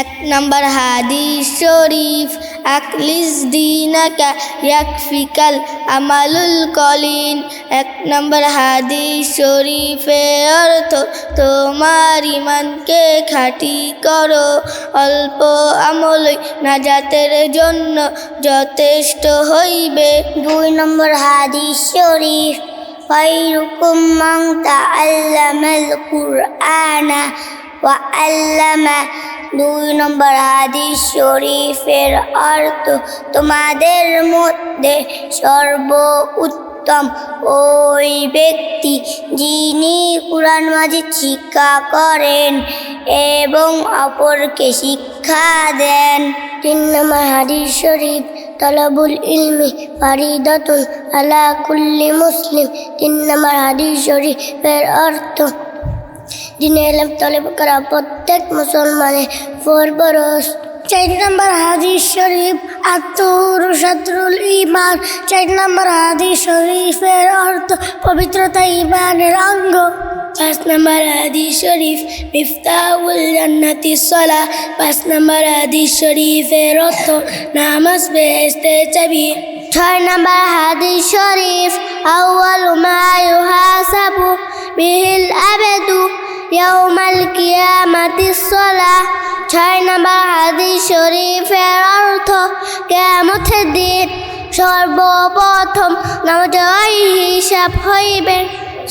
এক নম্বর হাদিস শরীফ, Achilles দিনাকা ইয়াকফিকাল আমালুল Colin. এক নম্বর হাদিস শরীফের অর্থ, তোমার ইমানকে খাঁটি করো, অল্প আমলই নাজাতের জন্য যথেষ্ট হইবে। 2 নম্বর হাদিস শরীফ, খায়রুকুম মান তাআল্লামাল কুরআনা ওয়া আল্লামা। 2 নম্বর হাদিস শরীফের অর্থ, তোমাদের মধ্যে সর্বোত্তম ওই ব্যক্তি যিনি কুরআন মাজিদ শিক্ষা করেন এবং অপরকে শিক্ষা দেন। 3 নম্বর হাদিস শরীফ, তালাবুল ইলমি ফারিদাতুন আলা কুল্লি মুসলিম। 3 নম্বর হাদিস শরীফের অর্থ, দিনে ইলম তলব করা প্রত্যেক মুসলমানের ফরজ। 4 নম্বর হাদিস শরীফ, আত-তুহুর শাতরুল ঈমান। 4 নম্বর হাদিস শরীফের অর্থ, পবিত্রতা ঈমানের অঙ্গ। 5 নম্বর হাদিস শরীফ, মিফতাহুল জান্নাতিস সালাহ। 5 নম্বর হাদিস শরীফের অর্থ, নামাজ বেহেশতের চাবি। 6 নম্বর হাদিস শরীফ, আউয়ালু মা ইউহাসাবু বিহিল আবদু ইয়াউমাল কিয়ামাতিস সালাহ। 6 নম্বর হাদিস শরীফের অর্থ, কিয়ামতের দিন সর্বপ্রথম নামাজের হিসাব হইবে।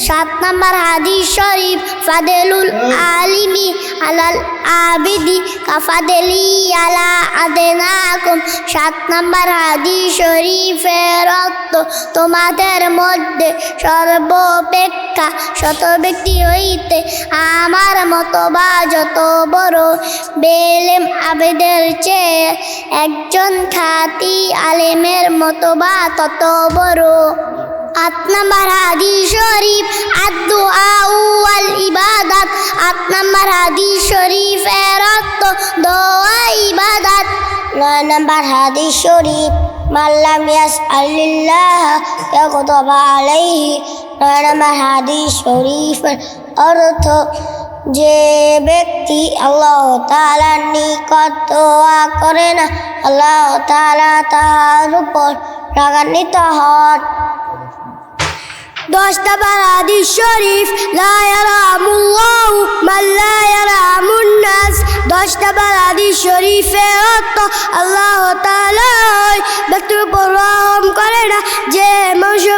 7 নম্বর হাদিস শরীফ, ফাদেলুল আলিমি আলাল আবিদি কাফাদেলি আলা আদেনাকুম। 7 নম্বর হাদিস শরীফের অর্থ, তোমাদের মধ্যে সর্বাপেক্ষা শত ব্যক্তি হইতে আমার মতো বা যত বড় বেলেম আবেদের চেয়ে একজন খাঁটি আলেমের মতো বা তত বড়। 8 নম্বর হাদিস শরীফ, আদ-দুআ ওয়াল ইবাদাত। 8 নম্বর হাদিস শরীফের অর্থ, দোয়া ইবাদত। 9 নম্বর হাদিস শরীফ, মান লাম ইয়াসআলিল্লাহ ইয়াগদাব আলাইহি। 9 নম্বর হাদিস শরীফের অর্থ, যে ব্যক্তি আল্লাহ তাআলার নিকট দোয়া করে না, আল্লাহ তাআলা তার উপর রাগান্বিত হন। 10 নম্বর হাদিস শরীফ, লা ইয়ারহামুল্লাহু মান লা ইয়ারহামুন নাস। 10 নম্বর হাদিস শরীফের অর্থ, আল্লাহ তাআলা ব্যক্তির উপর রহম করে না যে মানুষ